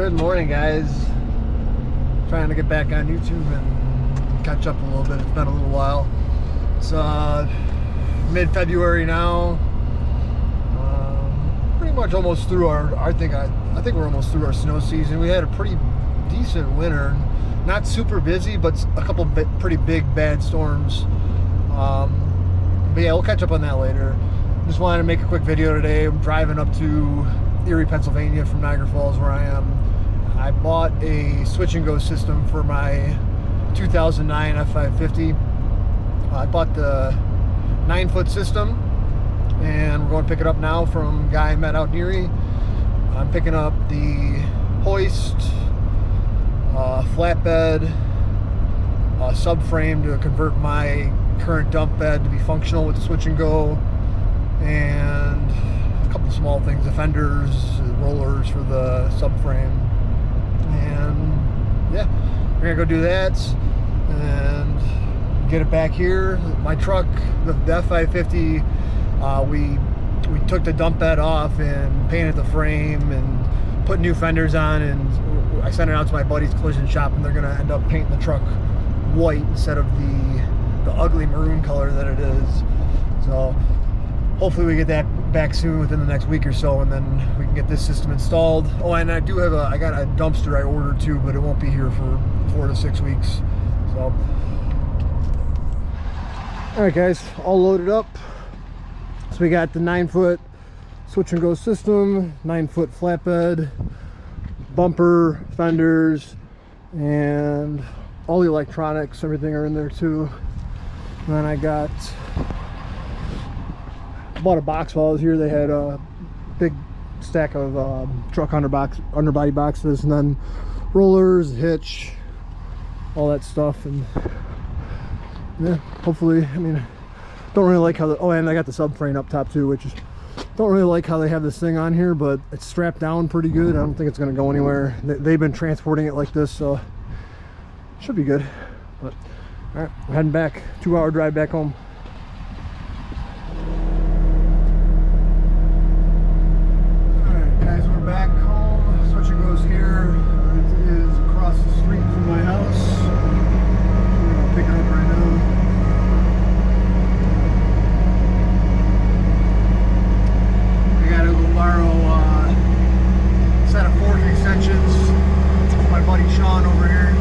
Good morning, guys. Trying to get back on YouTube and catch up a little bit. It's been a little while. It's mid-February now. Pretty much almost through our. I think we're almost through our snow season. We had a pretty decent winter. Not super busy, but a couple pretty big bad storms. But yeah, we'll catch up on that later. Just wanted to make a quick video today. I'm driving up to Erie, Pennsylvania from Niagara Falls, where I am. I bought a switch and go system for my 2009 F550. I bought the 9-foot system, and we're going to pick it up now from a guy I met out in Erie. I'm picking up the hoist, flatbed, subframe to convert my current dump bed to be functional with the switch and go, and a couple of small things, the fenders, rollers for the subframe. And yeah, we're gonna go do that and get it back here. My truck, the F550, we took the dump bed off and painted the frame and put new fenders on, and I sent it out to my buddy's collision shop, and they're gonna end up painting the truck white instead of the ugly maroon color that it is. So hopefully we get that back soon within the next week or so, and then we can get this system installed. Oh, and I do have I got a dumpster I ordered too, but it won't be here for 4 to 6 weeks. So, all right, guys, all loaded up. So we got the 9-foot switch and go system, 9-foot flatbed, bumper, fenders, and all the electronics, everything are in there too. And then I bought a box while I was here. They had a big stack of truck underbody boxes, and then rollers, hitch, all that stuff. And yeah, hopefully, I mean, don't really like how and I got the subframe up top too, which is, don't really like how they have this thing on here, but it's strapped down pretty good. I don't think it's going to go anywhere. They've been transporting it like this, so should be good. But all right, we're heading back, 2-hour drive back home. Back home, switch and goes here. It is across the street from my house. We're gonna pick it up right now. I gotta go borrow a set of fork extensions from my buddy Sean over here.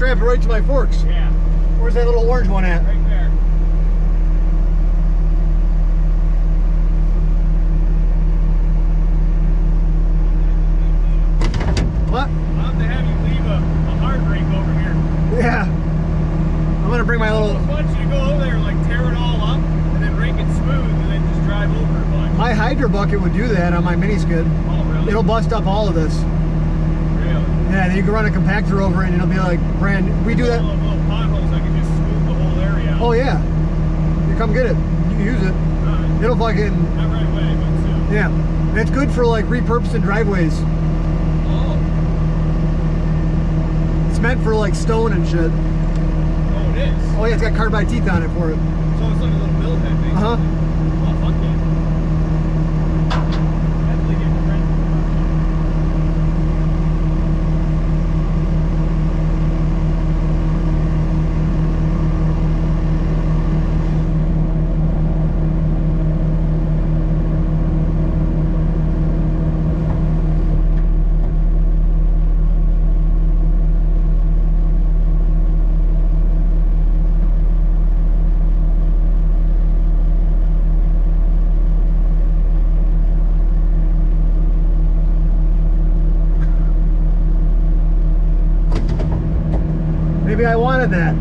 drive it right to my forks. Yeah. Where's that little orange one at? Right there. What? I'll have to have you leave a hard rake over here. Yeah. I'm gonna bring my I little... almost want you to go over there, like tear it all up, and then rake it smooth, and then just drive over a bunch. My Hydro bucket would do that on my mini skid. Oh, really? It'll bust up all of this. Really? Yeah, then you can run a compactor over it and it'll be like brand... We do that... Little potholes, I can just smooth the whole area out. Oh yeah. You come get it. You can use it. Alright. It'll fucking... Not right away, but soon. Yeah. It's good for like repurposing driveways. Oh. It's meant for like stone and shit. Oh, it is? Oh yeah, it's got carbide teeth on it for it. So it's like a little build head, basically. Uh-huh. Oh, fuck yeah. Definitely get credit. Maybe I wanted that.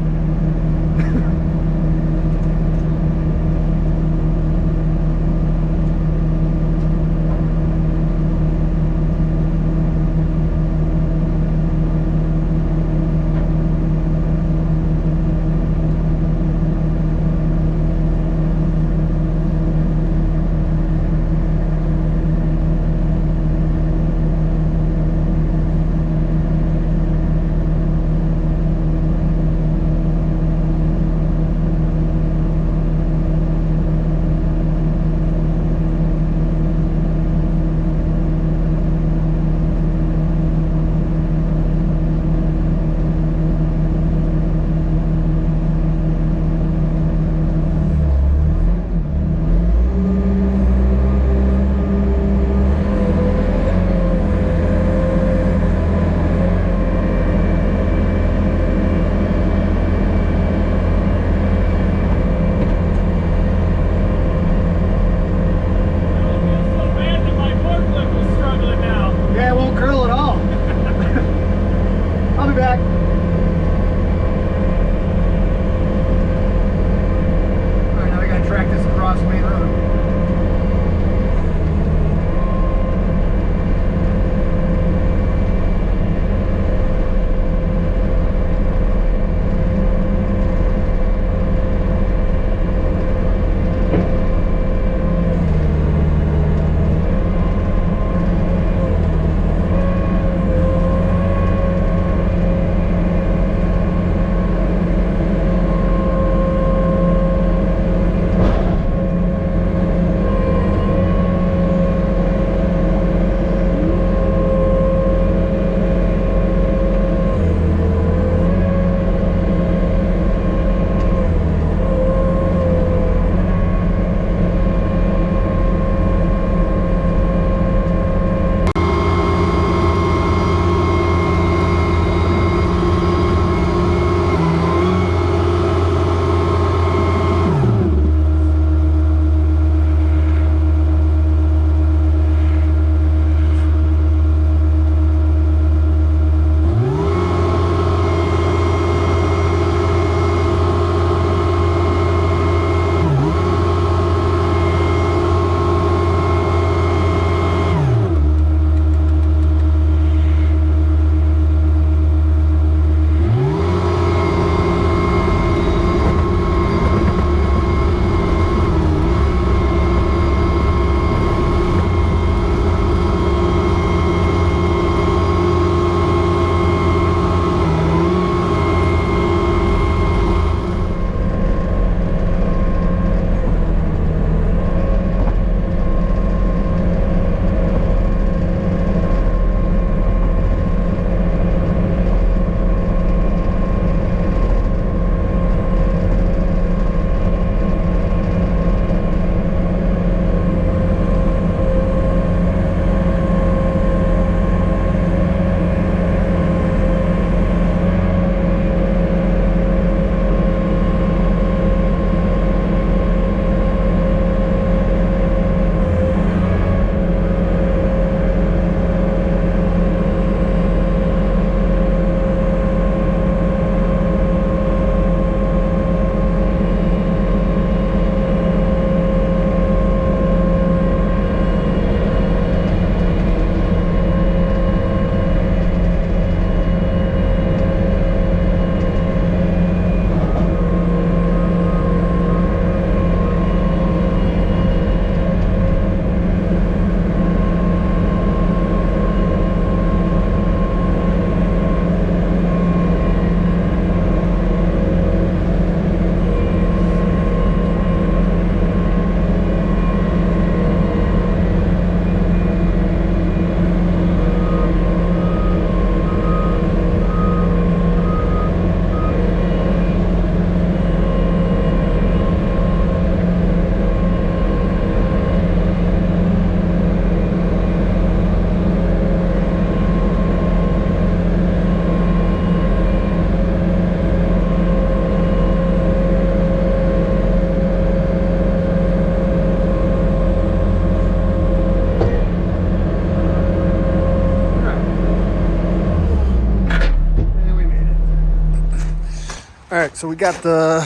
All right, so we got the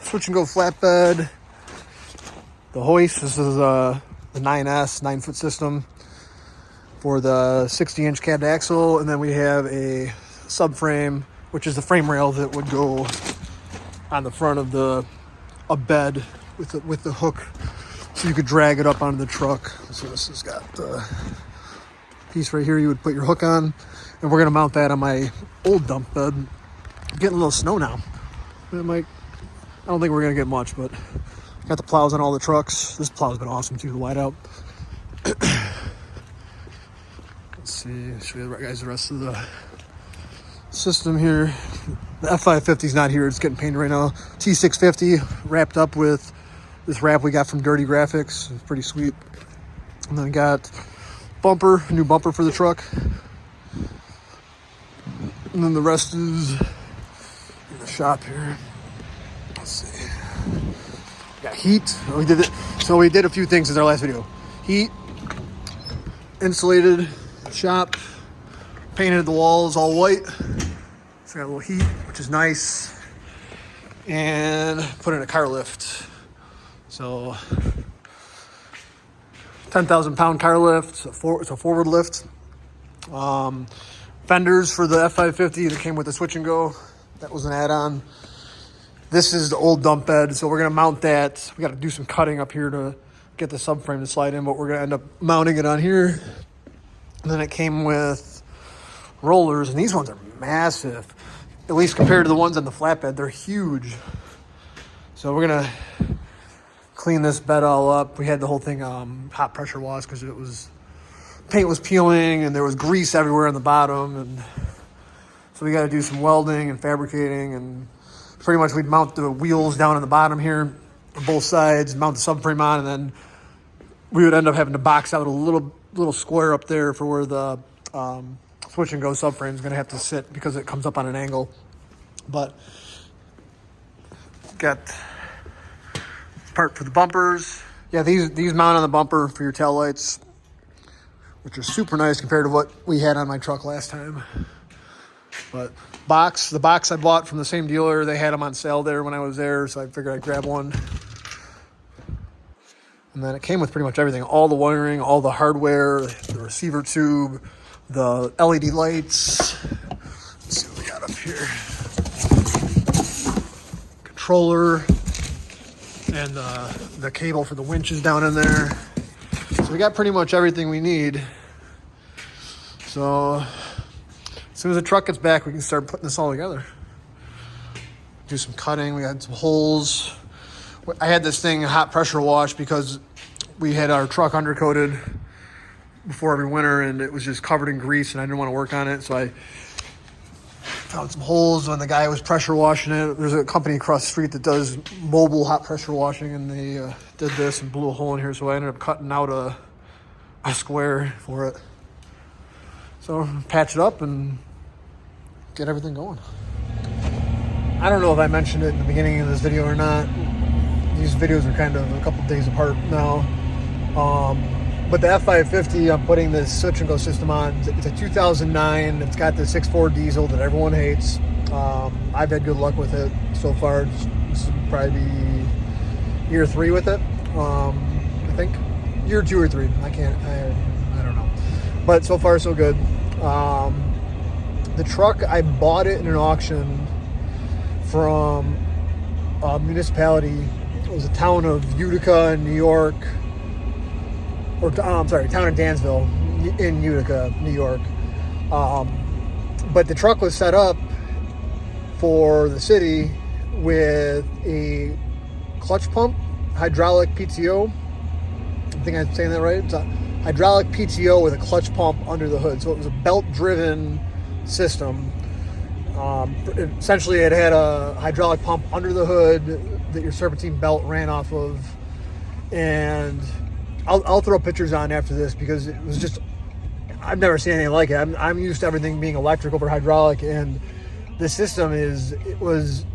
switch and go flatbed, the hoist. This is the 9S 9-foot system for the 60-inch cab axle, and then we have a subframe, which is the frame rail that would go on the front of a bed with the hook, so you could drag it up onto the truck. So this has got the piece right here you would put your hook on, and we're gonna mount that on my old dump bed. Getting a little snow now. I don't think we're gonna get much, but got the plows on all the trucks. This plow's been awesome too, the whiteout. Let's see, show you guys the rest of the system here. The F550 is not here, it's getting painted right now. T650 wrapped up with this wrap we got from Dirty Graphics. It's pretty sweet. And then got bumper, new bumper for the truck. And then the rest is in the shop here. Let's see. Got heat. We did it. So we did a few things since our last video. Heat, insulated shop, painted the walls all white. So got a little heat, which is nice. And put in a car lift. So 10,000 pound car lift. It's a forward lift. Fenders for the F550 that came with the switch and go. That was an add-on. This is the old dump bed, so we're gonna mount that. We gotta do some cutting up here to get the subframe to slide in, but we're gonna end up mounting it on here. And then it came with rollers, and these ones are massive. At least compared to the ones on the flatbed, they're huge. So we're gonna clean this bed all up. We had the whole thing hot pressure wash because paint was peeling and there was grease everywhere on the bottom, and so we got to do some welding and fabricating, and pretty much we'd mount the wheels down on the bottom here on both sides, mount the subframe on, and then we would end up having to box out a little square up there for where the switch and go subframe is going to have to sit because it comes up on an angle. But got part for the bumpers. Yeah, these mount on the bumper for your tail lights, which are super nice compared to what we had on my truck last time. But the box I bought from the same dealer, they had them on sale there when I was there, so I figured I'd grab one. And then it came with pretty much everything, all the wiring, all the hardware, the receiver tube, the LED lights. Let's see what we got up here. Controller, and the cable for the winches down in there. So we got pretty much everything we need. So as soon as the truck gets back, we can start putting this all together. Do some cutting. We had some holes. I had this thing hot pressure wash because we had our truck undercoated before every winter and it was just covered in grease and I didn't want to work on it. So I found some holes when the guy was pressure washing it. There's a company across the street that does mobile hot pressure washing, and they did this and blew a hole in here. So I ended up cutting out a square for it. So patch it up and get everything going. I don't know if I mentioned it in the beginning of this video or not. These videos are kind of a couple days apart now. But the F550, I'm putting this switch and go system on. It's a 2009. It's got the 6.4 diesel that everyone hates. I've had good luck with it so far. This will probably be year 3 with it. I think year 2 or 3. I don't know. But so far so good. The truck, I bought it in an auction from a municipality. It was a town of Utica in New York. Town of Dansville in Utica, New York. But the truck was set up for the city with a clutch pump, hydraulic PTO. I think I'm saying that right. It's a hydraulic PTO with a clutch pump under the hood. So it was a belt-driven system. Essentially, it had a hydraulic pump under the hood that your serpentine belt ran off of. And I'll throw pictures on after this because it was just, I've never seen anything like it. I'm used to everything being electric over hydraulic, and the system it was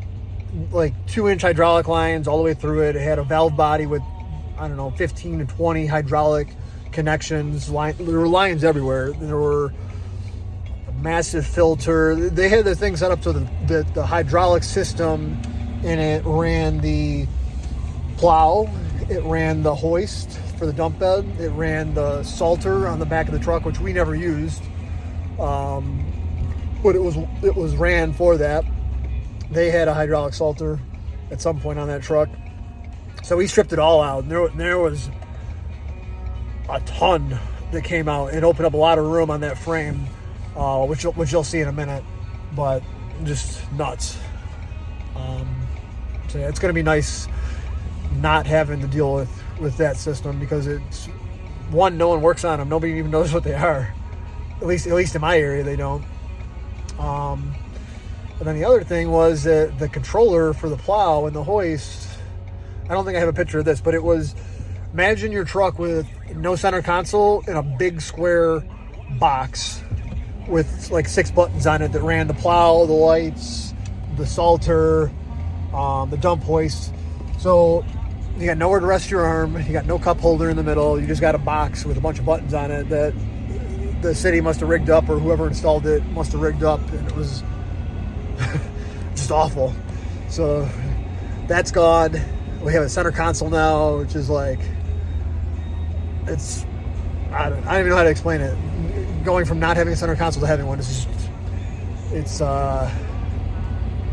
like 2-inch hydraulic lines all the way through it. It had a valve body with, 15 to 20 hydraulic connections. There were lines everywhere. There were massive filter. They had the thing set up so the hydraulic system in it ran the plow, it ran the hoist for the dump bed, it ran the salter on the back of the truck, which we never used, but it was ran for that. They had a hydraulic salter at some point on that truck, so we stripped it all out. And there was a ton that came out and opened up a lot of room on that frame, which you'll see in a minute, but just nuts. So yeah, it's going to be nice not having to deal with that system, because it's one, no one works on them. Nobody even knows what they are. At least in my area, they don't. And then the other thing was that the controller for the plow and the hoist, I don't think I have a picture of this, but it was, imagine your truck with no center console in a big square box with like 6 buttons on it that ran the plow, the lights, the salter, the dump hoist. So you got nowhere to rest your arm. You got no cup holder in the middle. You just got a box with a bunch of buttons on it that the city must have rigged up, or whoever installed it must have rigged up, and it was just awful. So that's gone. We have a center console now, which is like, it's, I don't even know how to explain it. Going from not having a center console to having one is just, it's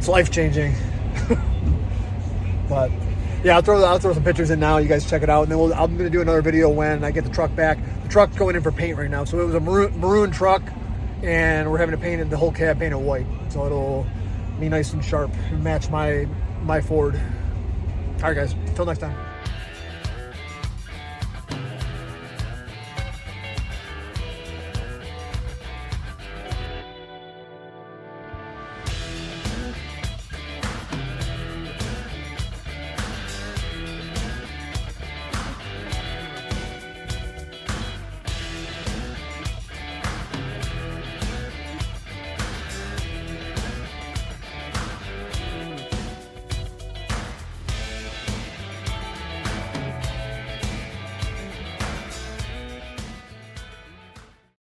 life-changing. But yeah, I'll throw some pictures in now. You guys check it out, and then I'm going to do another video when I get the truck back. The truck's going in for paint right now. So it was a maroon truck, and we're having to paint it, the whole cab painted white. So it'll be nice and sharp and match my Ford. All right, guys. Until next time.